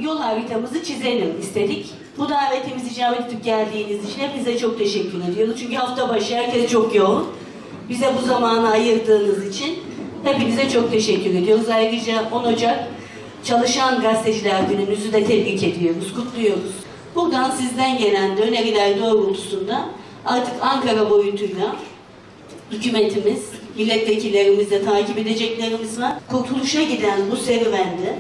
yol haritamızı çizelim istedik. Bu davetimizi icabet edip geldiğiniz için hepinize çok teşekkür ediyoruz. Çünkü hafta başı herkes çok yoğun. Bize bu zamanı ayırdığınız için hepinize çok teşekkür ediyoruz. Ayrıca 10 Ocak Çalışan Gazeteciler Gününüzü de tebrik ediyoruz, kutluyoruz. Buradan sizden gelen de öneriler doğrultusunda artık Ankara boyutuyla hükümetimiz, milletvekillerimizle takip edeceklerimiz var. Kurtuluşa giden bu serüvende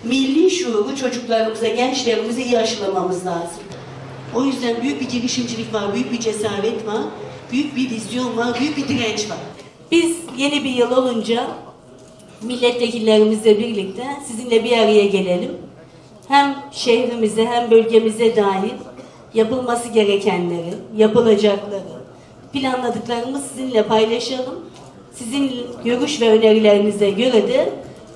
milli şuuru çocuklarımıza, gençlerimize iyi aşılamamız lazım. O yüzden büyük bir girişimcilik var, büyük bir cesaret var, büyük bir vizyon var, büyük bir direnç var. Biz yeni bir yıl olunca milletvekillerimizle birlikte sizinle bir araya gelelim. Hem şehrimize hem bölgemize dair yapılması gerekenleri, yapılacakları, planladıklarımızı sizinle paylaşalım. Sizin görüş ve önerilerinize göre de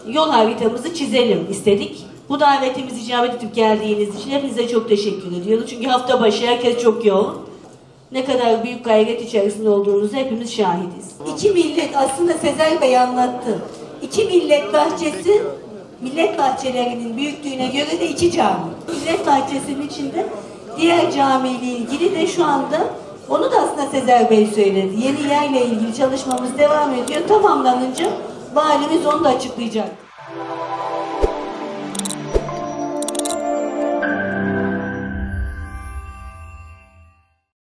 yol haritamızı çizelim istedik. Bu davetimizi icabet edip geldiğiniz için hepinize çok teşekkür ediyoruz. Çünkü hafta başı herkes çok yoğun. Ne kadar büyük gayret içerisinde olduğumuzu hepimiz şahidiz. İki millet, aslında Sezer Bey anlattı. İki millet bahçesi, millet bahçelerinin büyüklüğüne göre de iki cami. Millet bahçesinin içinde diğer camiyle ilgili de şu anda, onu da aslında Sezer Bey söyledi. Yeni yerle ilgili çalışmamız devam ediyor. Tamamlanınca valimiz onu da açıklayacak.